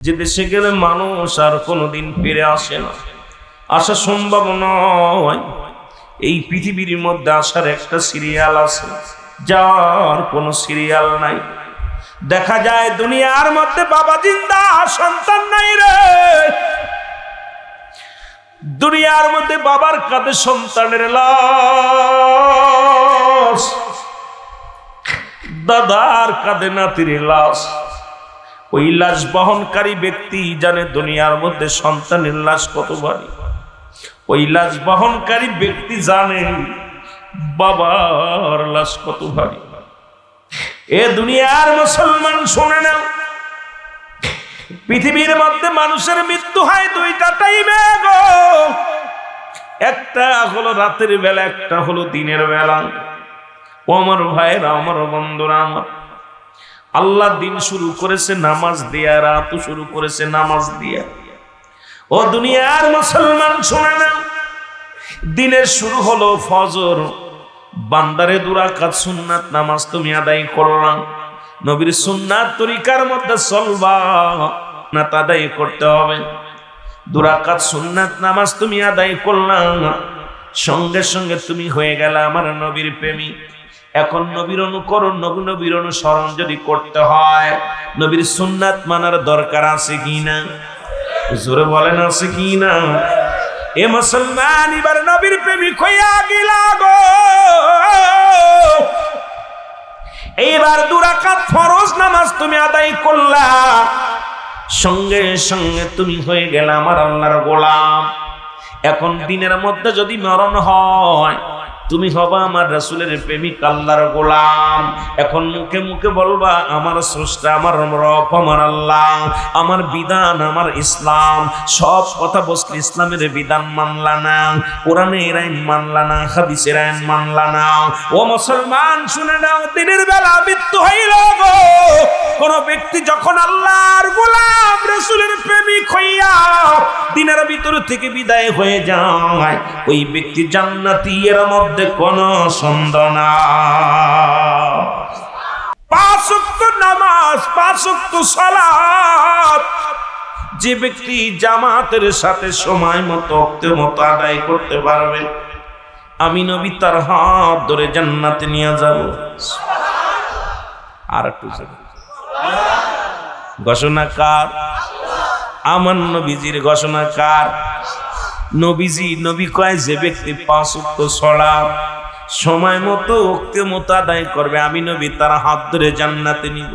যে দেশে গেলে মানুষ আর কোনোদিন ফিরে আসে না, আসা সম্ভব নয়। এই পৃথিবীর মধ্যে আসার একটা সিরিয়াল আছে, যাওয়ার কোনো সিরিয়াল নাই। দেখা যায় দুনিয়ার মধ্যে বাবা জিন্দা, সন্তান নাই রে। দুনিয়ার মধ্যে বাবার কাঁধে সন্তানের লাশ, দাদার কাঁধে নাতির লাশ। ওই লাশ বহনকারী ব্যক্তি জানে দুনিয়ার মধ্যে সন্তানের লাশ কত ভারী। ওই লাশ বহনকারী ব্যক্তি জানে বাবার লাশ কত ভারী। এ দুনিয়ার মুসলমান শুনে নাও, পৃথিবীর মধ্যে মানুষের মৃত্যু হয় দুইটা টাইমে গো। একটা হলো রাতের বেলা, একটা হলো দিনের বেলা। ও আমার ভাইরা, আমার বন্ধুরা, আমার আল্লাহ দিন শুরু করেছে নামাজ দিয়া, রাত শুরু করেছে নামাজ দিয়া। ও দুনিয়ার মুসলমান শুনে না, দিনের শুরু হলো ফজর, বান্দারে 2 রাকাত সুন্নাত নামাজ তুমি আদায় করলাম। নবীর সুন্নাত তরিকার মধ্যে চলবা না, আদায় করতে হবে। 2 রাকাত সুন্নাত নামাজ তুমি আদায় করলাম, সঙ্গে সঙ্গে তুমি হয়ে গেল আমার নবীর প্রেমিক। এখন নবীর অনুকরণ, নবীর অনুসরণ যদি করতে হয়, নবীর সুন্নাত মানার দরকার আছে কিনা? জোরে বলেন আছে কিনা? এ মুসলমান, এবার নবীর প্রেমিক হইয়া গেলা গো। এইবার 2 রাকাত ফরজ নামাজ তুমি আদায় করলা, সঙ্গে সঙ্গে তুমি হয়ে গেলে আমার আল্লাহর গোলাম। এখন দিনের মধ্যে যদি মরণ হয়, তুমি হবা আমার রাসূলের প্রেমিক, আল্লাহর গোলাম। এখন মুখে মুখে বলবা আমার স্রষ্টা, আমার রব, আমার আল্লাহ, আমার বিধান, আমার ইসলাম। সব কথা বললে ইসলামের বিধান মানলা না, কোরআনের আইন মানলা না, হাদিসের আইন মানলা না। ও মুসলমান শুনে নাও, দিনের বেলা মৃত্যু হইল গো। কোন ব্যক্তি যখন আল্লাহর গোলাম, রাসূলের প্রেমিক হইয়া দিনের ভিতর থেকে বিদায় হয়ে যায়, ওই ব্যক্তি জান্নাতি, এর মধ্যে কোনো সন্দেহ নাই। 5 ওয়াক্ত নামাজ, 5 ওয়াক্ত সালাত যে ব্যক্তি জামাতের সাথে সময় মতো ওয়াক্তের মতো আদায় করতে পারবে, আমি নবী তার হাত ধরে জান্নাতে নিয়ে যাব। আর একটু ঘোষণা কার? আমার নবীজির ঘোষণা কার? নবীজি, নবী কয় যে ব্যক্তি 5 ওয়াক্ত সালাত সময় মতো ওয়াক্তের মতো আদায় করবে, আমি নবী তার হাত ধরে জান্নাতে নিব।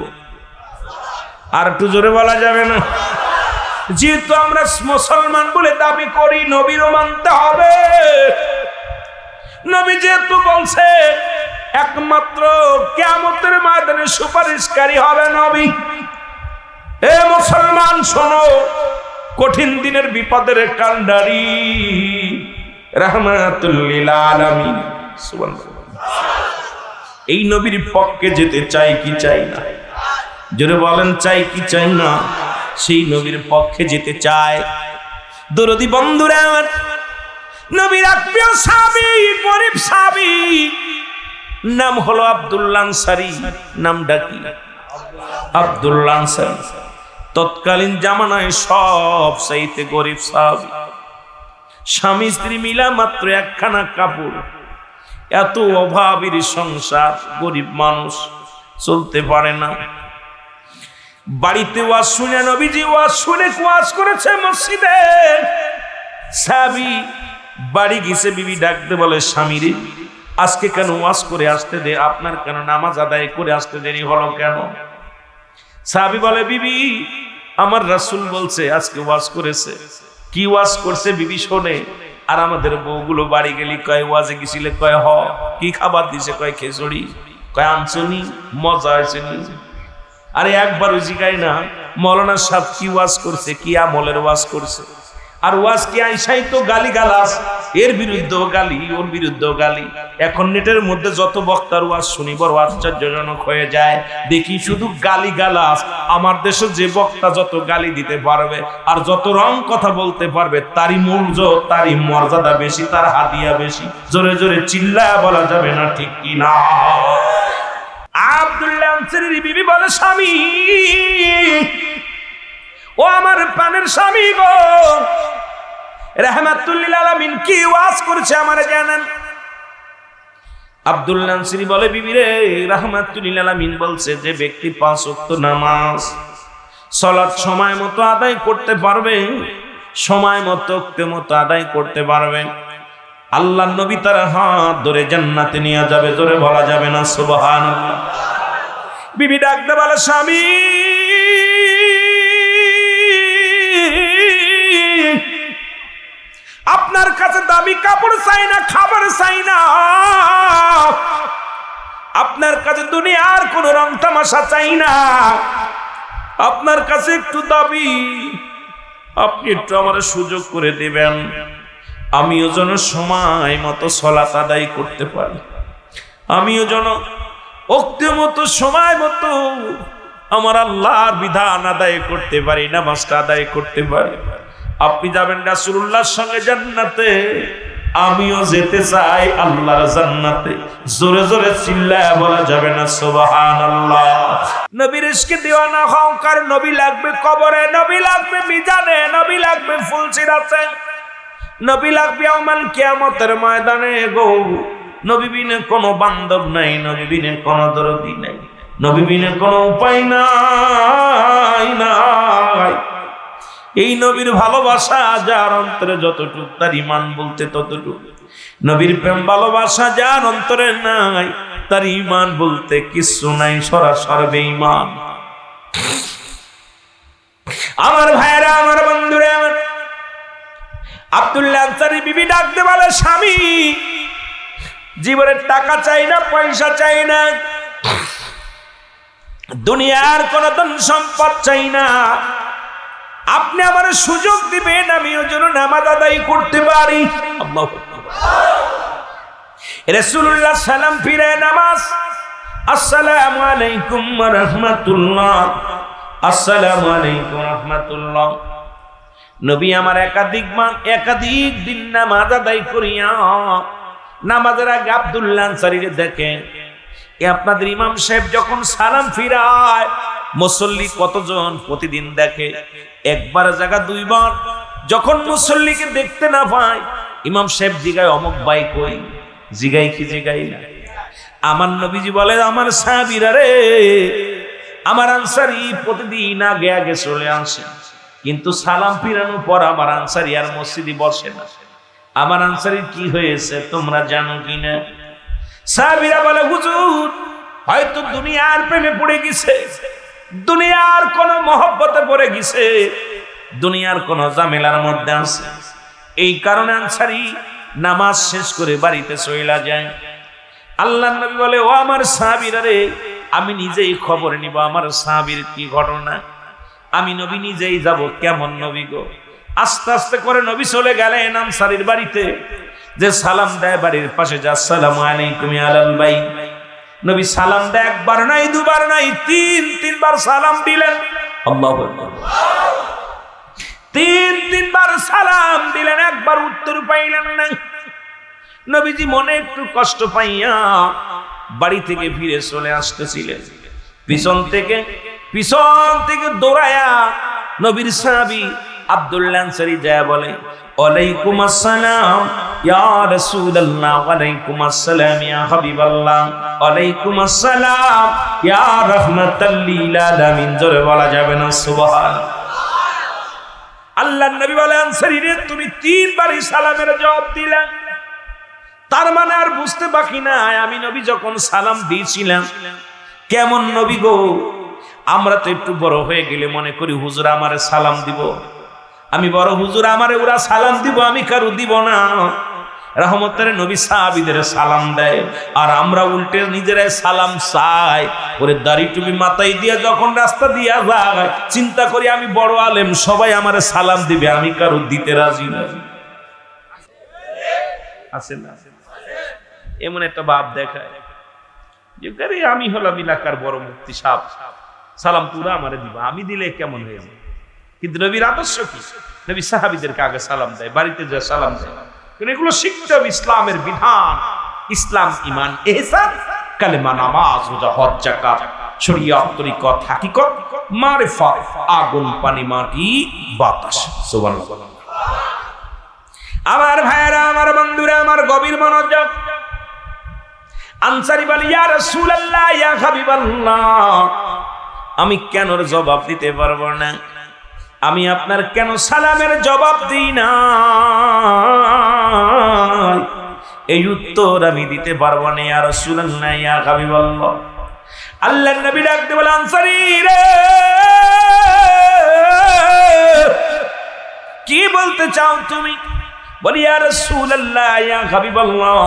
আর একটু জোরে বলা যাবে না? যেহেতু আমরা মুসলমান বলে দাবি করি, নবীরও মানতে হবে। নবী যেহেতু বলছে একমাত্র কিয়ামতের ময়দানে সুপারিশকারী হবে নবী। এ মুসলমান শোনো, কঠিন দিনের বিপদের কান্ডারি রাহমাতুল লিল আলামিন, সুবহানাল্লাহ, এই নবীর পক্ষে যেতে চাই কি চাই না? জোরে বলেন, চাই কি চাই না? সেই নবীর পক্ষে যেতে চায়। দরদি বন্ধুরা আমার, নবীর আত্মীয় সাহাবী, গরীব সাহাবী, নাম হলো আব্দুল্লাহ আনসারী। নামটা কি? আব্দুল্লাহ আনসারী। তৎকালীন জামানায় সবচাইতে গরিব সাহাবী। স্বামী স্ত্রী মিলা মাত্র একখানা কাপড়, এত অভাবের সংসার, গরিব মানুষ চলতে পারে না। বাড়িতে ওয়াজ শুনে, নবীজি ওয়াজ শুনে ওয়াজ করেছে মসজিদে। সাহাবী বাড়ি গেছে, বিবি ডাকতে বলে স্বামীরে, আজকে কেন ওয়াজ করে আসতে দে, আপনার কেন নামাজ আদায় করে আসতে দেরি হলো কেন? সাহাবী বলে, বিবি আমার রাসূল বলছে আজকে ওয়াজ করেছে। কি ওয়াজ করছে বিবি শোনে। আর আমাদের বউগুলো বাড়ি গেলি কয় ওয়াজে গেছিলে, কয় হ। কি খাবার দিছে? কয় খিচুড়ি। কয় আনছনি, মজা হয়েছে নি? আরে একবারও জিগাই না মৌলানা সাহেব কি ওয়াজ করছে, কি আমলের ওয়াজ করছে। আর ওয়াজ কি আইসাই তো গালি গালাস, এর বিরুদ্ধেও গালি, ওর বিরুদ্ধেও গালি। এখন নেটের মধ্যে যত বক্তার ওয়াজ শুনি বড় আশ্চর্যজনক হয়ে যায়, দেখি শুধু গালি গালাস। আমার দেশে যে বক্তা যত গালি দিতে পারবে আর যত রং কথা বলতে পারবে, তারই মূল্য, তারই মর্যাদা বেশি, তার হাদিয়া বেশি। জোরে জোরে চিল্লায়া বলা যাবে না, ঠিক কি না? আব্দুল্লাহ আনসারীর বিবি বলে, স্বামী ও আমার প্রাণের স্বামী গো, রাহমাতুল লিল আলামিন কি ওয়াজ করেছে আমারে জানেন? আব্দুল্লাহ আনসারী বলে, বিবি রে, রাহমাতুল লিল আলামিন বলছে যে ব্যক্তি 5 ওয়াক্ত নামাজ সালাত সময় মতো আদায় করতে পারবে, সময় মতো আদায় করতে পারবে, আল্লাহর নবী তার হাত ধরে জান্নাতে নিয়ে যাবে। জোরে বলা যাবে না সুবহানাল্লাহ? বিবি ডাকতে বলে, স্বামী আপনার কাছে দামি কাপড় চাই না, খাবার চাই না, আপনার কাছে দুনিয়ার কোন রং তামাশা চাই না, আপনার কাছে একটু দাবি, আপনি একটু আমার সুযোগ করে দিবেন, আমিও যেন সময় মতো সালাত আদায় করতে পারি, আমিও যেন ওক্তে মতো সময় মতো আমার আল্লাহর বিধান আদায় করতে পারি, নামাজটা আদায় করতে পারি। আপনি যাবেন রাসূলুল্লাহর সঙ্গে জান্নাতে, আমিও যেতে চাই আল্লাহর জান্নাতে। জোরে জোরে চিল্লায়া বলা যাবে না সুবহানাল্লাহ? নবীর ইশকে দিওয়ানা হও, কার নবী লাগবে কবরে, নবী লাগবে মিজানে, নবী লাগবে ফুলসিরাতে, নবী লাগবে ইয়াউমাল কিয়ামতের ময়দানে গো। নবী বিনে কোনো বান্ধব নাই, নবী বিনে কোনো দরদি নাই, নবী বিনে কোনো উপায় নাই। এই নবীর ভালোবাসা যার অন্তরে যতটুক, তার ঈমান বলতে ততটুক। নবীর প্রেম ভালোবাসা যার অন্তরে নাই, তার ঈমান বলতে কিছু নাই, সরাসরি বেঈমান। আমার ভাইরা, আমার বন্ধুরা, আমার আব্দুল্লাহ আনসারী বিবি ডাকতে বলে, স্বামী জীবনের টাকা চাই না, পয়সা চাই না, দুনিয়ার কোন ধন সম্পদ চাই না, আপনি আমার সুযোগ দিবেন, আমি ওই জন্য নামাজ আদায় করতে পারি। আল্লাহু আকবার। রাসূলুল্লাহ সালাম ফিরে নামাজ, আসসালামু আলাইকুম ওয়া রাহমাতুল্লাহ, আসসালামু আলাইকুম ওয়া রাহমাতুল্লাহ। নবী আমার একাধিক দিন নামাজ আদায় করিয়া নামাজের আগে আব্দুল্লাহ আনসারীকে দেখেন, আপনাদের ইমাম সাহেব যখন সালাম ফিরায় মুসল্লি কতজন প্রতিদিন দেখে, একবার জায়গা 2 বার। যখন মুসল্লিকে দেখতে না পায়, ইমাম সাহেব জিগায়, অমুক ভাই কই? জিগাই কি জিগাই না? আমার নবীজি বলে, আমার সাহাবীরা রে, আমার আনসারী প্রতিদিন আগে আগে চলে আসে, কিন্তু সালাম ফিরানোর পর আমার আনসারী আর মসজিদে বসে না। আমার আনসারীর কি হয়েছে তোমরা জানো কিনা? সাহাবীরা বলে, হুজুর হয়তো দুনিয়ার প্রেমে পড়ে গেছে, দুনিয়ার কোন মহব্বতে পড়ে গেছে, দুনিয়ার কোন ঝামেলার মধ্যে আছে, এই কারণে আনসারী নামাজ শেষ করে বাড়িতে চলে যায়। আল্লাহর নবী বলে, ও আমার সাহাবীরা রে, আমি নিজেই খবর নিব আমার সাহাবীর কি ঘটনা, আমি নবী নিজেই যাব। কেমন নবী গো? আস্তে আস্তে করে নবী চলে গেলেন আনসারীর বাড়িতে, যে সালাম দেয় বাড়ির পাশে, যা আসসালামু আলাইকুম ইয়া আলাল বাইত। নবী সালাম দেয়, একবার নাই, 2 বার নাই, 3 বার সালাম দিলেন। আল্লাহু আকবার। 3 বার সালাম দিলেন, একবার উত্তর পাইলেন না। নবীজি মনে একটু কষ্ট পাইয়া বাড়ি থেকে ফিরে চলে আসতেছিলেন, পিছন থেকে দৌড়ায়া নবীর সাহাবী আব্দুল্লাহ আনসারী যায় বলে, ওয়ালাইকুম আসসালাম ইয়া রাসূলুল্লাহ, ওয়ালাইকুম আসসালাম ইয়া হাবিবাল্লাহ, ওয়ালাইকুম আসসালাম ইয়া রাহমাতাল লিল আলামিন। জোরে বলা যাবে না সুবহানাল্লাহ? আল্লাহর নবী বলে, আনসারী রে, তুমি 3 বারই সালামের জবাব দিলা, তার মানে আর বুঝতে বাকি নাই আমি নবী যখন সালাম দিয়েছিলাম কেমন নবী গো। আমরা তো একটু বড় হয়ে গেলে মনে করি হুজুর আমারে সালাম দিব, আমি বড় হুজুর আমারে ওরা সালাম দিব, আমি কারো দিব না। রহমতের নবী সাহাবীদের সালাম দেয়, আর আমরা উল্টে নিজেরাই সালাম চাই। ওরে দাড়ি টুপি মাথায় দিয়ে যখন রাস্তা দিয়া যায়, চিন্তা করি আমি বড় আলেম, সবাই আমারে সালাম দিবে, আমি কারো দিতে রাজি না। আছে না এমন একটা ভাব দেখায় যে আমি হলাম এলাকার বড় মুফতি সাহেব, সালাম পুরা আমারে দিবা, আমি দিলে কেমন হয়ে যাবে। কিন্তু নবীর আদর্শ কি? নবী সাহাবীদেরকে আগে সালাম দেয়, বাড়িতে যা সালাম দেয়, কারণ এগুলো শিখতে হবে, ইসলামের বিধান। ইসলাম, ঈমান, ইহসান, কালেমা, নামাজ, রোজা, হজ, যাকাত, শরীয়ত তরিকত হাকিকত মারিফাত আগুন পানি মাটি বাতাস সুবহানাল্লাহ। আমার ভাইরা আমার বন্ধুরা আমার গভীর মনোযোগ। আনসারী বলে ইয়া রাসূলুল্লাহ ইয়া হাবিবাল্লাহ, আমি কেন জবাব দিতে পারবো না? আমি আপনার কেন সালামের জবাব দিই না? এই উত্তর আমি দিতে পারবো না ইয়া রাসূলুল্লাহ ইয়া হাবিবাল্লাহ। আল্লাহর নবী ডাকতে বলে আনসারী রে, কি বলতে চাও তুমি? বলি ইয়া রাসূলুল্লাহ ইয়া হাবিবাল্লাহ,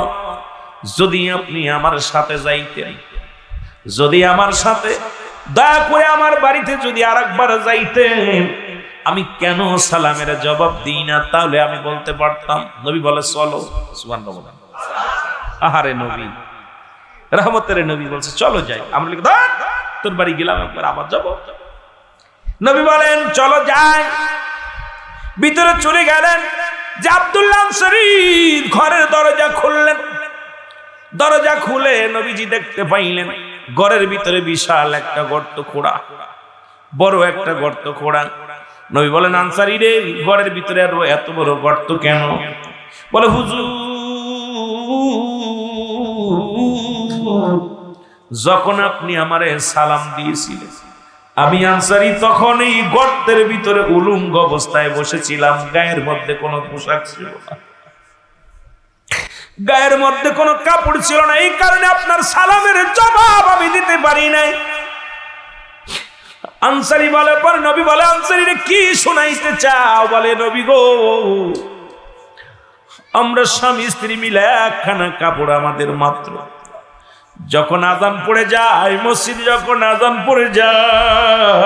যদি আপনি আমার সাথে যাইতেন, যদি আমার সাথে দয়া করে আমার বাড়িতে যদি আরেকবার যাইতেন, আমি কেন সালামের জবাব দিই না তাহলে আমি বলতে পারতাম। নবী বলে চলো। সুবহানাল্লাহ। আহারে নবী, রহমতের নবী বলছে চলো যাই। আমরা লিখে তোর বাড়ি গেলাম একবার আবার যাবো। নবী বলেন চলো যাই। ভিতরে চলে গেলেন। যে আব্দুল্লাহ আনসারী ঘরের দরজা খুললেন। দরজা খুলে নবীজি দেখতে পাইলেন ঘরের ভিতরে বিশাল একটা গর্ত খোঁড়া, বড় একটা গর্ত খোঁড়া। নবী বলেন আনসারী রে, ঘরের ভিতরে আরো এত বড় গর্ত কেন? বলে হুজুর, যখন আপনি আমারে সালাম দিয়েছিলেন আমি আনসারী তখন এই গর্তের ভিতরে উলঙ্গ অবস্থায় বসেছিলাম, গায়ের মধ্যে কোনো পোশাক ছিল না, গায়ের মধ্যে কোনো কাপড় ছিল না, এই কারণে আপনার সালামের জবাব আমি দিতে পারি নাই। আনসারী বলে পর নবী বলে আনসারী রে কি শোনাইতে চাও? বলে নবী গো, আমরা স্বামী স্ত্রী মিলে একখানা কাপড় আমাদের মাত্র, যখন আযান পড়ে যায় মসজিদ, যখন আযান পড়ে যায়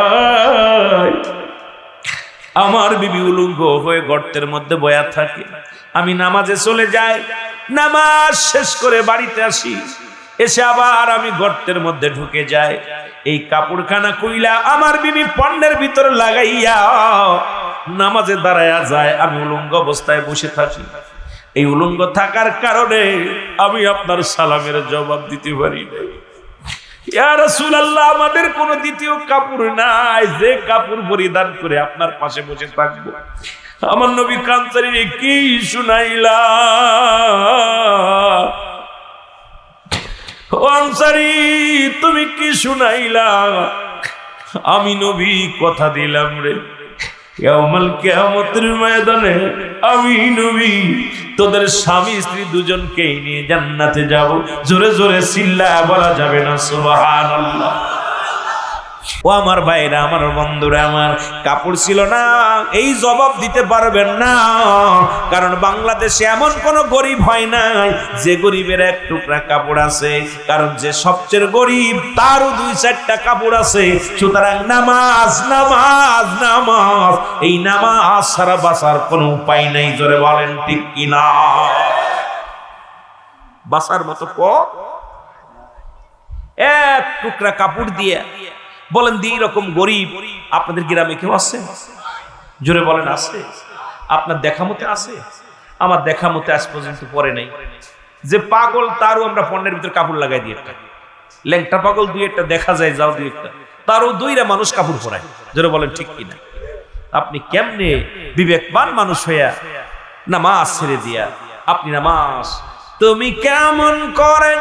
আমার বিবি উলঙ্গ হয়ে গর্তের মধ্যে বয়া থাকে। আমি নামাজে চলে যাই, নামাজ শেষ করে বাড়িতে আসি, এসে আবার আমি গর্তের মধ্যে ঢুকে যাই। এই কাপড়খানা কইলা আমার বিবি পণ্যের ভিতরে লাগাইয়া নামাজে দাঁড়ায়া যায়, আমি উলঙ্গ অবস্থায় বসে থাকি। এই উলঙ্গ থাকার কারণে আমি আপনার সালামের জবাব দিতে পারি না। ইয়া রাসূলুল্লাহ, আমাদের কোনো দ্বিতীয় কাপড় নাই যে কাপড় পরিধান করে আপনার পাশে বসে থাকবো। আমার নবী আনসারী রে কি শুনাইলা? ও আনসারী, তুমি কি শুনাইলা? আমি নবী কথা দিলাম রে, কিয়ামত কিয়ামতের ময়দানে আমি নবী তোদের স্বামী স্ত্রী দুজনকেই নিয়ে জান্নাতে যাব। জোরে জোরে চিল্লায়া বলা যাবে না সুবহানাল্লাহ। ও আমার ভাইরা আমার বন্ধুরা আমার, কাপড় ছিল না এই জবাব দিতে পারবেন না, কারণ বাংলাদেশে এমন কোন গরিব হয় নাই যে গরিবের এক টুকরা কাপড় আছে, কারণ যে সবচেয়ে গরিব তারও 2-4টা কাপড় আছে। সুতরাং নামাজ নামাজ নামাজ, এই নামাজ ছাড়া বাঁচার কোনো উপায় নাই। জোরে বলেন ঠিক কিনা? বাঁচার মতো পথ এক টুকরা কাপড় দিয়ে। বলেন দি এরকম গরিব আপনাদের গ্রামে কেউ আছে? জোরে বলেন আছে? আপনার দেখা মতে আছে? আমার দেখা মতে আজ পর্যন্ত পরে নাই। যে পাগল তারও আমরা পণ্যের ভিতরে কাপড় লাগাই দিয়ে, একটা ল্যাংটা পাগল 2-1টা দেখা যায়, যাও 2-1টা, তারও 2টা মানুষ কাপড় পরায়। জোরে বলেন ঠিক কিনা? আপনি কেমনে বিবেকবান মানুষ হইয়া নামাজ ছেড়ে দিয়া আপনি নামাজ, তুমি কেমন করে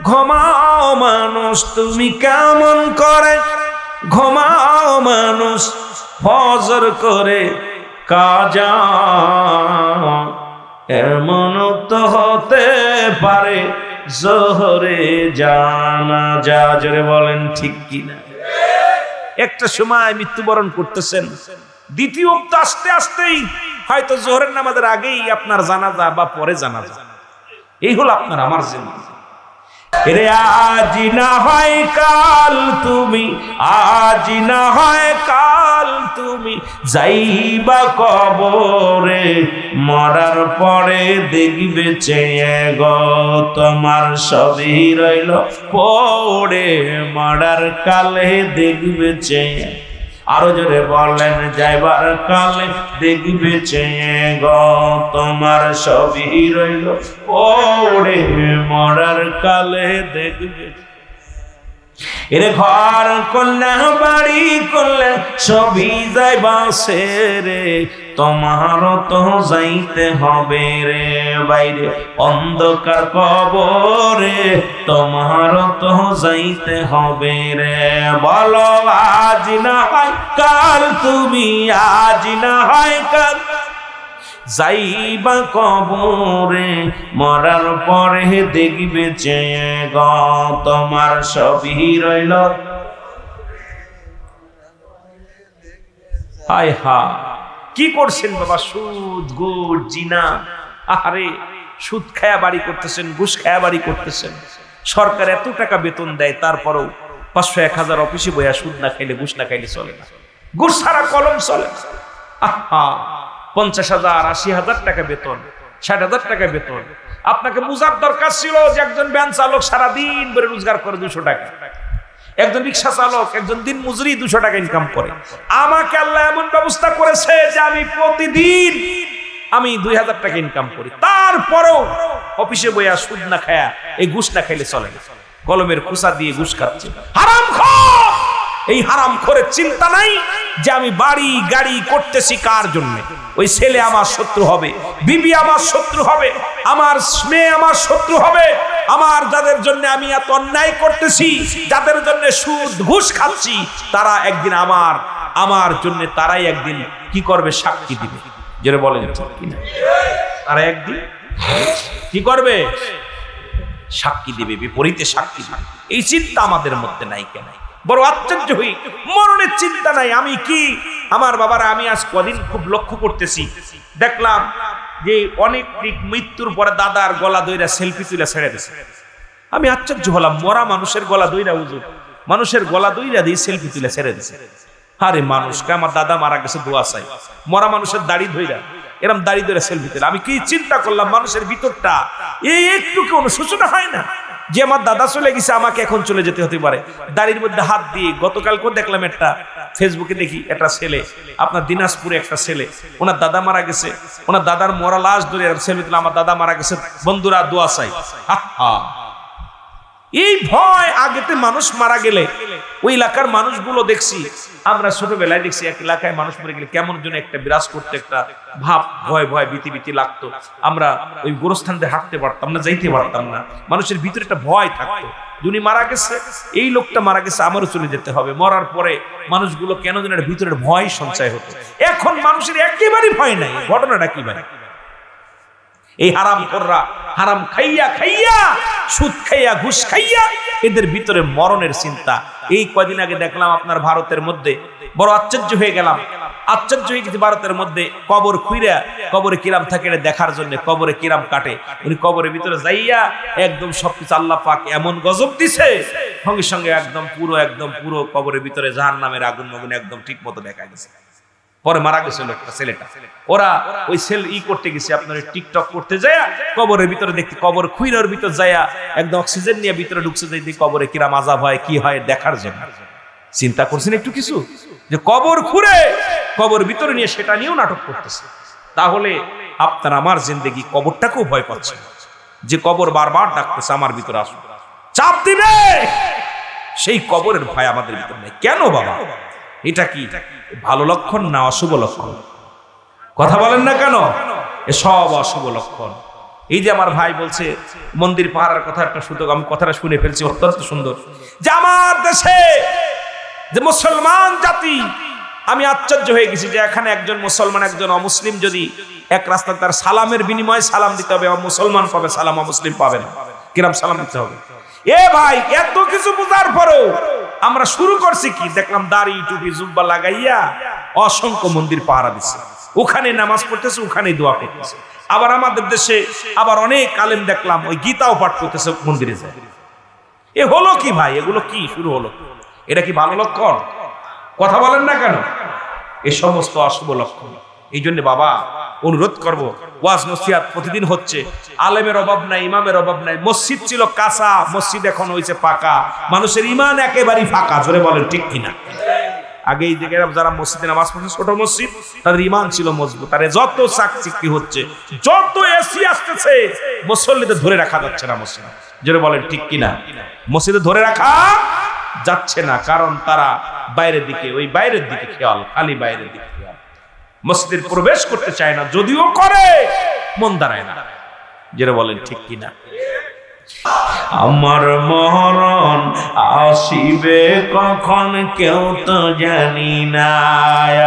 ঘুমাও মানুষ, তুমি কেমন করে ঘুমাও মানুষ, ফজর করে কাজা এমন তো হতে পারে জোহরে জানাজা। জোরে বলেন ঠিক কিনা? একটা সময় মৃত্যুবরণ করতেছেন, দ্বিতীয় ওয়াক্ত আস্তে আস্তেই হয়তো জোহরের নামাজের আগেই আপনার জানাজা বা পরে জানাজা। এই হলো আপনার আমার জিন্দেগি। রে আজ না হয় কাল তুমি, আজ না হয় কাল তুমি যাইবা কবরে, মরার পরে দেখবে চেয়ে গো তোমার সবই রইল পড়ে, মরার কালে দেখবে চেয়ে। আরো জোরে বলেন, যাইবার কালে দেখবে চেয়ে গো তোমার সবই রইল পড়ে, মরার কালে দেখবে। এরে ঘর করলে বাড়ি করলে সবই যাইবা রে, তোমারও তো যাইতে হবে রে বাইরে অন্ধকার কবরে, তোমারও তো যাইতে হবে রে। বলো আজ না হয় কাল, তুমি আজ না হয় কাল যাইবা কবরে, মরার পরে দেখবে চেয়ে গ তোমার সবই রইল। হায় হা, কি করছেন বাবা? সুদ গুড় জিনা, আরে সুদ খায়া বাড়ি করতেছেন, ঘুষ খায়া বাড়ি করতেছেন। সরকার এত টাকা বেতন দেয়, তারপরেও 500-1000 অফিসে বইয়া সুদ না খাইলে ঘুষ না খাইলে চলে না, ঘুষ ছাড়া কলম চলে। আহা, 50,000 80,000 টাকা বেতন, 60,000 টাকা বেতন। আপনাকে বুঝার দরকার ছিল যে একজন ভ্যান চালক সারাদিন ধরে রোজগার করে 200 টাকা, একজন রিক্সা চালক একজন দিন মজুরি 200 টাকা ইনকাম করে। আমাকে আল্লাহ এমন ব্যবস্থা করেছে যে আমি প্রতিদিন 2000 টাকা ইনকাম করি, তারপরেও অফিসে বইয়া সুদ না খায়া এই ঘুষ না খাইলে চলে না, কলমের খোসা দিয়ে ঘুষ খাচ্ছে। হারামখোর! এই হারামখোরের চিন্তা নাই যে আমি বাড়ি গাড়ি করতেছি কার জন্য। ওই ছেলে আমার শত্রু হবে, বিবি আমার শত্রু হবে, আমার মেয়ে আমার শত্রু হবে, আমার যাদের জন্য আমি এত অন্যায় করতেছি, যাদের জন্য সুদ ঘুষ খাচ্ছি, তারা একদিন আমার জন্য তারাই একদিন কি করবে? সাক্ষী দিবে। যেটা বলেন কিনা, তারা একদিন কি করবে? সাক্ষী দিবে, বিপরীতে সাক্ষী দিবে। এই চিন্তা আমাদের মধ্যে নাই কেন? বড় আশ্চর্য হই, মরণের চিন্তা নাই। আমি কি আমার বাবারা, আমি আজ কদিন খুব লক্ষ্য করতেছি, দেখলাম যে অনেক মৃত্যুর পরে দাদার গলা দইরা সেলফি তুলে ছেড়ে দিছে। আমি আশ্চর্য হলাম, মরা মানুষের গলা দইরা, হুজুর মানুষের গলা দইরা দিয়ে সেলফি তুলে ছেড়ে দিছে। আরে মানুষকে, আমার দাদা মারা গেছে দোয়া চাই, মরা মানুষের দাড়ি ধইরা এরম দাড়ি ধরে সেলফি তুলে। আমি কি চিন্তা করলাম, মানুষের ভিতরটা এই একটু কি অনুশোচনা হয় না যে আমার দাদা চলে গেছে, আমাকে এখন চলে যেতে হতে পারে? দাড়ির মধ্যে হাত দিয়ে গতকালকে দেখলাম একটা ফেসবুকে, দেখি একটা ছেলে, আপনার দিনাজপুরে একটা ছেলে, ওনার দাদা মারা গেছে, ওনার দাদার মরা লাশ ধরে সেলফি তুলে, আমার দাদা মারা গেছে, বন্ধুরা দোয়া চাই। এই ভয়, আগেতে মানুষ মারা গেলে ওই এলাকার মানুষগুলো দেখছি, আমরা ছোটবেলায় দেখছি এক এলাকায় মানুষ মরে গেলে কেমন যেন একটা বিরাজ করতে, একটা ভাব, ভয় ভয় ভীতি ভীতি লাগতো। আমরা ওই গোরস্থান দিয়ে হাঁটতে পারতাম না, যাইতে পারতাম না, মানুষের ভিতরে একটা ভয় থাকতো। যিনি মারা গেছে, এই লোকটা মারা গেছে, আমারও চলে যেতে হবে। মরার পরে মানুষগুলো কেন যেন ভিতরের ভয় সঞ্চয় হতো। এখন মানুষের একেবারেই ভয় নাই। ঘটনাটা কি ভাই? এই হারামখোররা হারাম খাইয়া খাইয়া, সুদ খাইয়া ঘুষ খাইয়া, এদের ভিতরে মরণের চিন্তা। এই কয়দিন আগে দেখলাম আপনার ভারতের মধ্যে, বড় আশ্চর্য হয়ে গেলাম, আশ্চর্য হয়ে গেছে। ভারতের মধ্যে কবর খুইরা, কবরে কিরাম থাকে এটা দেখার জন্য, কবরে কিরাম কাটে, উনি কবরের ভিতরে যাইয়া একদম সবকিছু আল্লাহ পাক এমন গজব দিছে, সঙ্গে সঙ্গে একদম পুরো কবরের ভিতরে জাহান্নামের আগুন মাগুন একদম ঠিক মতো দেখা গেছে। পরে মারা গেছে লোকটা, ছেলেটা। ওরা ওই সেল করতে গেছে, আপনার টিকটক করতে যায়, কবরের ভিতরে দেখতে, কবর খুইরার ভিতর যায়া একদম অক্সিজেন নিয়ে ভিতরে ঢুকছে, দেখি কবরে কিরাম আযাব হয়, কি হয় দেখার জন্য। চিন্তা করছেন একটু কিছু, যে কবর খুঁড়ে কবর ভিতরে নিয়ে সেটা নিয়েও নাটক করতেছে। তাহলে আপনার আমার জিন্দেগি কবরটাকেও ভয় পাচ্ছে, যে কবর বারবার ডাকতেছে আমার ভিতরে আসুন, চাপ দিবে, সেই কবরের ভয় আমাদের ভিতরে নেই কেন বাবা? এটা কি ভালো লক্ষণ না অশুভ লক্ষণ? কথা বলেন না কেন? এসব অশুভ লক্ষণ। এই যে আমার ভাই বলছে মন্দির পাহারার কথা, একটা সুযোগ আমি কথাটা শুনে ফেলছি, অত্যন্ত সুন্দর, যে আমার দেশে যে মুসলমান জাতি, আমি আশ্চর্য হয়ে গেছি যে এখানে একজন মুসলমান একজন অমুসলিম যদি এক রাস্তা, তার সালামের বিনিময়ে সালাম দিতে হবে, মুসলমান পাবে সালাম, অমুসলিম পাবে না। কিরাম সালাম দিতে হবে? এ ভাই, এত কিছু বোঝার পরেও আমরা শুরু করছি কি? দেখলাম দাড়ি টুপি জুব্বা লাগাইয়া অসংখ্য মন্দির পাহারা দিচ্ছে, ওখানে নামাজ পড়তেছে, ওখানে দোয়া করতেছে। আবার আমাদের দেশে আবার অনেক আলেম দেখলাম ওই গীতাও পাঠ করতেছে, মন্দিরে যায়। এ হলো কি ভাই? এগুলো কি শুরু হলো? এটা কি ভালো লক্ষণ? কথা বলেন না কেন? এ সমস্ত অশুভ লক্ষণ। এই জন্য বাবা অনুরোধ করব, ওয়াজ নসিহত প্রতিদিন হচ্ছে, আলেমের অভাব নাই, ইমামের অভাব নাই। মসজিদ ছিল কাঁচা, মসজিদ এখন হয়েছে পাকা, মানুষের ইমান একেবারেই ফাঁকা। জোরে বলেন ঠিক কিনা? আগে এই দিকে যারা মসজিদে নামাজ পড়ছে, ছোট মসজিদ, তাদের ইমান ছিল মজবুত। আর যত চাকচিক্তি হচ্ছে, যত এসি আসতেছে, মুসল্লিদের ধরে রাখা যাচ্ছে না মসজিদ। জোরে বলেন ঠিক কিনা? মসজিদে ধরে রাখা যাচ্ছে না, কারণ তারা বাইরের দিকে, ওই বাইরের দিকে খেয়াল, খালি বাইরের দিকে খেয়াল, মসজিদে প্রবেশ করতে চায় না, যদিও করে মন দাঁড়ায় না। যেটা বলেন ঠিক কিনা? আমার মরণ আসিবে কখন কেউ তো জানি না,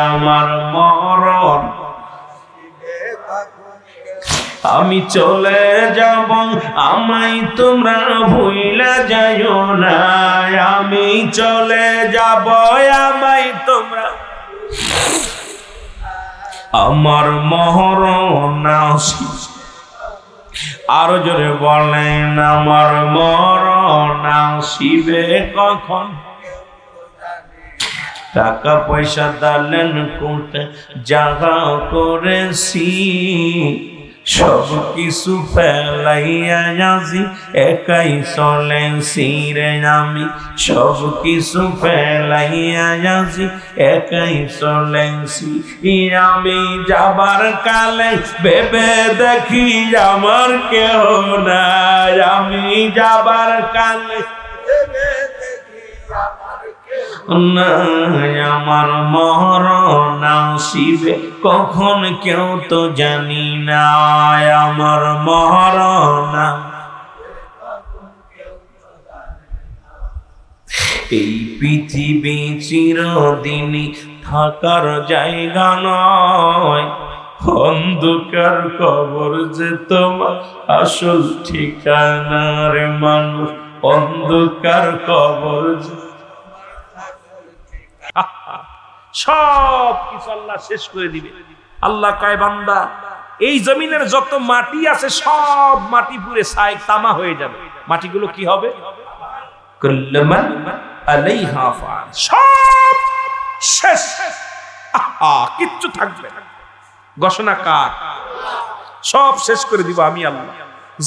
আমার মরণ আমি চলে যাব, আমায় তোমরা ভুইলা যাইও না, আমি চলে যাব, আমায় তোমরা, আমার মরণ আসিবে, আরো জোরে বলেন, আমার মরণ আসিবে কখন, টাকা পয়সা দালেন কোটে জাগা করেছি, সব কিছু ফেলাইয়া যাচ্ছি, একাই চলেছি রে আমি, সব কিছু ফেলাইয়া যাচ্ছি, একাই চলেছি আমি, যাবার কালে ভেবে দেখি আমার কেউ নাই, আমি যাবার কালে আমার মরণ আসিবে কখন কেউ তো জানি না, আমার মরণ, এই পৃথিবী চিরদিনই থাকার জায়গা নয়, অন্ধকার কবর যে তোমার আসল ঠিকানা রে মানুষ, অন্ধকার কবর যে, সব কিছু আল্লাহ শেষ করে দিবে। আল্লাহ কয় বান্দা এই জমিনের যত মাটি আছে সব মাটি পুরে ছাই তামা হয়ে যাবে, মাটিগুলো কি হবে? কুল্লুমান আলাইহা ফান, সব শেষ, কিচ্ছু থাকবে না। ঘোষণা কার? সব শেষ করে দিব আমি আল্লাহ।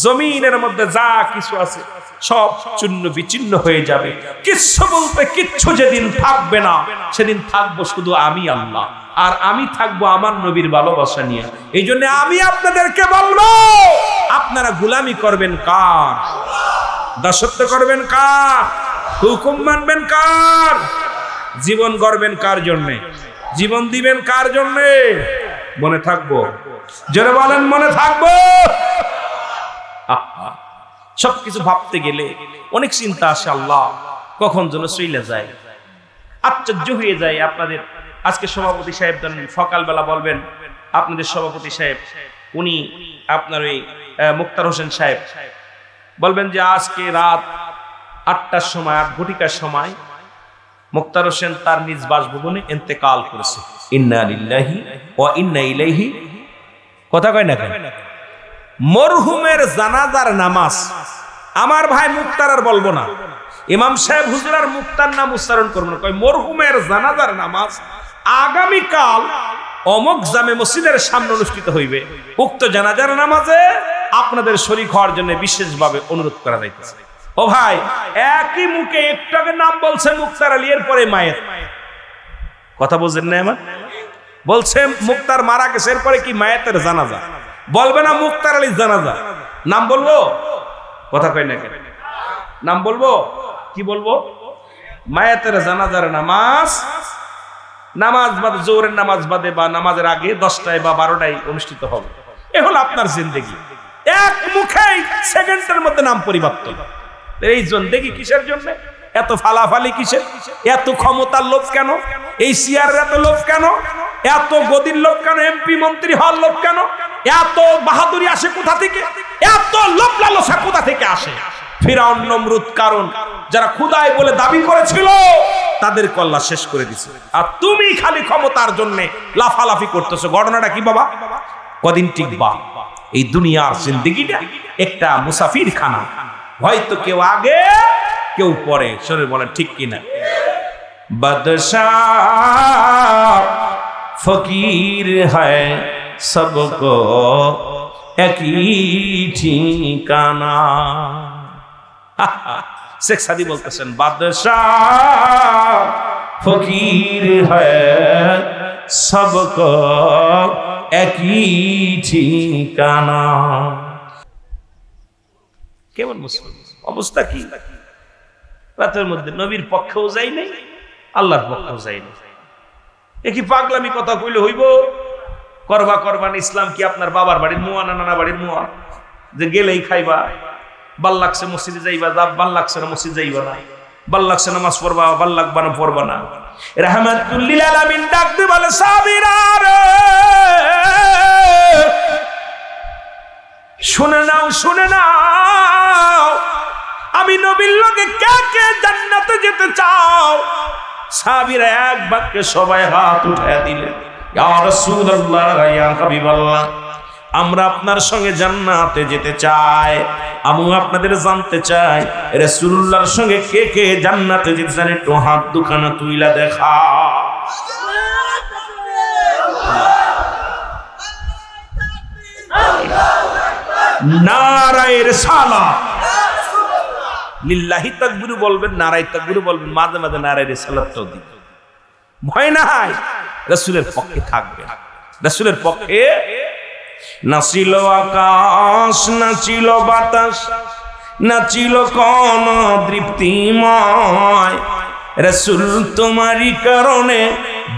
জমিনের মধ্যে যা কিছু আছে সব চূর্ণ বিচ্ছিন্ন হয়ে যাবে, কিচ্ছু বলতে কিচ্ছু যেদিন থাকবে না, সেদিন থাকবো শুধু আমি আল্লাহ, আর আমি থাকবো আমার নবীর ভালোবাসা নিয়ে। এই জন্য আমি আপনাদেরকে বলবো, আপনারা গোলামি করবেন কার? দাসত্ব করবেন কার? হুকুম মানবেন কার? জীবন গড়বেন কার জন্যে? জীবন দিবেন কার জন্যে? মনে থাকবো, যারা বলেন মনে থাকবো। সবকিছু ভাবতে গেলে অনেক চিন্তা আসে, আল্লাহ কখন যেন চলে যায়, আশ্চর্য হয়ে যায়। আপনাদের আজকে সভাপতি সাহেব সকালবেলা বলবেন, আপনাদের সভাপতি সাহেব উনি আপনার ওই মুক্তার হোসেন সাহেব বলবেন যে আজকে রাত 8টার সময়, 8 ঘটিকার সময় মুক্তার হোসেন তার নিজ বাসভবনে ইন্তেকাল করেছে। ইন্না লিল্লাহি ওয়া ইন্না ইলাইহি, কথা কয় না কেন? মরহুমের জানাজার নামাজ আমার ভাই মুক্তার আর বলবো না, ইমাম সাহেব হুজুর আর মুক্তার নাম উচ্চারণ করবো না, কয় মরহুমের জানাজার নামাজ আগামীকাল অমুক জামে মসজিদের সামনে অনুষ্ঠিত হইবে। উক্ত জানাজার নামাজে আপনাদের শরীক হওয়ার জন্য বিশেষভাবে অনুরোধ করা যাইতেছে। ও ভাই, একই মুখে একটু আগে নাম বলছে মুক্তার আলী, এর পরে মায়ের কথা বুঝেন না? আমার বলছে মুক্তার মারা গেছে, এরপরে কি মায়েতের জানাজা বলবে না, মুক্তার আলীর জানাজা নাম বলবো? কথা কয় না কেন? নাম বলবো? কি বলবো? মায়েতের জানাজার নামাজ, নামাজ বাদে, জোহরের নামাজ বাদে বা নামাজের আগে 10টায় বা 12টায় অনুষ্ঠিত হবে। এ হলো আপনার জিন্দেগি, এক মুখেই সেকেন্ডের মধ্যে নাম পরিবর্তন। এই জিন্দেগি কিসের জন্য? এত ফালাফালি কিসের? এত ক্ষমতার লোভ কেন? এই চেয়ারের এত লোভ কেন? এত গদির লোভ কেন? এমপি মন্ত্রী হওয়ার লোভ কেন? এত বাহাদুরি আসে কোথা থেকে? এত লোভ লালসা কোথা থেকে আসে? ফিরআউন, নমরুদ, কারণ যারা খোদাই বলে দাবি করেছিল তাদের কল্লা শেষ করে দিছে, আর তুমি খালি ক্ষমতার জন্য লাফালাফি করতেছো। ঘটনাটা কি বাবা? কদিন টিকবা? এই দুনিয়ার জিন্দেগিটা একটা মুসাফির খানা, হয়তো কেউ আগে কেউ পরে। শরীর বলেন ঠিক কিনা? বাদশাহ ফকির হ্যায় সবকো একই ঠিকানা। শেখ সাদি বলতেছেন, বাদশাহ ফকির হ্যায় সবকো একই ঠিকানা। কেমন মুসলিম অবস্থা কি? রাতের মধ্যে নবীর পক্ষেও যাই নাই, আল্লাহর পক্ষেও যাই নাই। এ কি পাগলামি কথা কইলে হইব? করবা না। ইসলাম কি আপনার বাবার বাড়ির মুয়া না নানা বাড়ির মুয়া যে গেলেই খাইবা? ভাল লাগছে মসজিদে যাইবা, ভাল লাগছে না মসজিদ যাইবা না, ভাল লাগছে নামাজ পড়বা, ভাল লাগবা না পড়বা না। রাহমাতুল লিল আলামিন ডাক দিয়ে বলে, সাবিরা রে, শুনে নাও, আমি নবীর লগে কে কে জান্নাতে যেতে চাও? সাহাবীরা এক বাক্যে সবাই হাত উঠায় দিলেন, ইয়া রাসূলুল্লাহ, ইয়া হাবিবাল্লাহ, আমরা আপনার সঙ্গে জান্নাতে যেতে চাই। আমি আপনাদের জানতে চাই, রাসূলুল্লাহর সঙ্গে কে কে জান্নাতে যেতে চান? একটু হাত দুখানা তুইলা দেখা। নারায়ে রিসালাত, লিল্লাহি তাকবীর বলবেন, নারায়ে তাকবীর বলবেন, মাঝে মাঝে নারায়ে রিসালাতও দিবেন। ভয় নাই, রাসূলের পক্ষে থাকবেন। রাসূলের পক্ষে নাচিল আকাশ, নাচিল বাতাস, নাচিল কোন তৃপ্তিময়, রাসূল তোমারই কারণে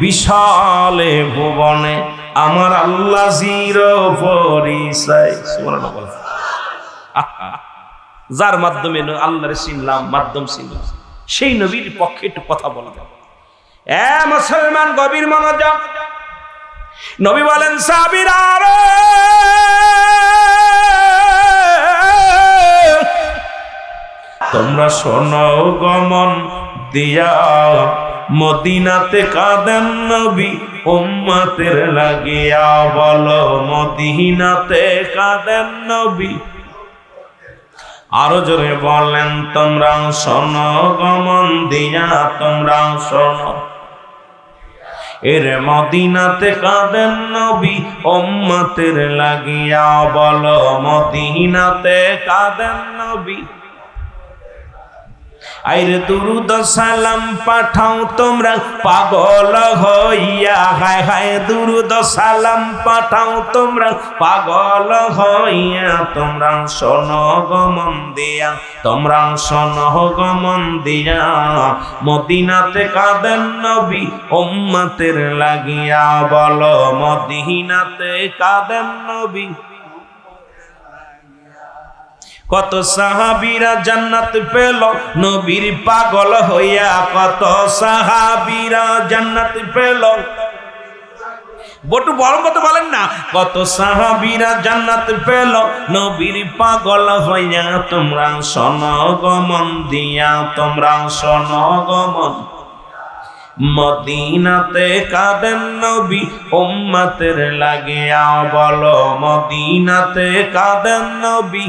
বিশালে ভুবনে আমার আল্লাহ জির পরিচয়। সুবহানাল্লাহ। যার মাধ্যমে আল্লাহরে চিনলাম, মাধ্যম চিনলাম, সেই নবীর পক্ষে একটু কথা বললাম। এ মুসলমান, গভীর মনোযোগ। নবী বলেন, সাহাবীরা রে, তোমরা শোনো গমন দিয়া, মদিনাতে কাঁদেন নবী উম্মতের লাগিয়া। বলো, মদিনাতে কাঁদেন নবী। আরো জোরে বলেন, তোমরা শোনো গমন দিয়া, তোমরা শোনো। এর মদিনাতে কাঁদেন নবী উম্মতের লাগিয়া। বলো, মদিনাতে কাঁদেন নবী। আইরে দুরুদ সালাম পাঠাও তোমরা পাগল হইয়া। হায় হায়, দুরুদ সালাম পাঠাও তোমরা পাগল হইয়া। তোমরা শোনো গমন দিয়া, তোমরা শোনো গমন দিয়া, মদিনাতে কাঁদেন নবী উম্মতের লাগিয়া। বলো, মদিনাতে কাঁদেন নবী। কত সাহাবীরা জান্নাত পেল নবীর পাগল হইয়া। কত সাহাবীরা জান্নাত পেল, বটু বড় মতো বলেন না। কত সাহাবীরা জান্নাত পেল নবীর পাগল হইয়া। তোমরা শোনো গমন দিয়া, তোমরা শোনো গমন। মদিনাতে কাঁদেন নবী উম্মতের লাগিয়া। বলো, মদিনাতে কাঁদেন নবী।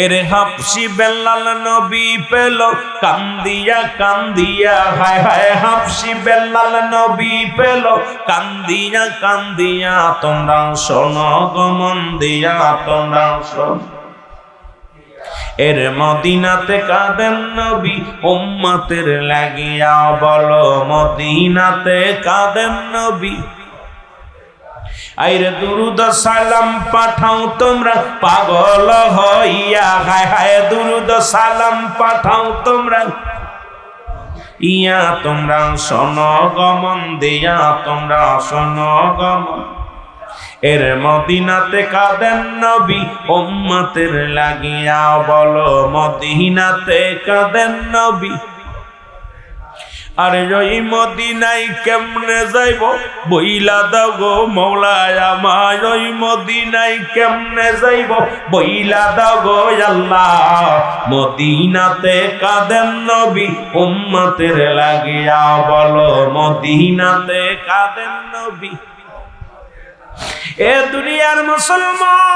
এর হাফসি বেলাল নবী পেল কান্দিয়া কান্দিয়া। হায় হায়, হাফসি বেলাল নবী পেল কান্দিয়া কান্দিয়া। তোমরা শোনো গমন দিয়া, তোমরা শোনো। এর মদিনাতে কাঁদেন নবী উম্মতের লাগিয়া। বলো, মদিনাতে কাঁদেন নবী। আইরে দুরুদ সালাম পাঠাও তোমরা পাগল হইয়া। হায় হায়, দুরুদ সালাম পাঠাও তোমরা ইয়া। তোমরা শোনো গমন দিয়া, তোমরা শোনো গমন। এর মদিনাতে কাঁদেন নবী উম্মতের লাগিয়া। বলো, মদিনাতে কাঁদেন নবী। আরে ওই মদিনায় কেমনে যাইব বইলা দাও গো মওলায় আমায়। ওই মদিনায় কেমনে যাইব বইলা দাও গো আল্লাহ। মদিনাতে কাঁদেন নবী উম্মতের লাগিয়া। বলো, মদিনাতে কাঁদেন নবী। এ দুনিয়ার মুসলমান,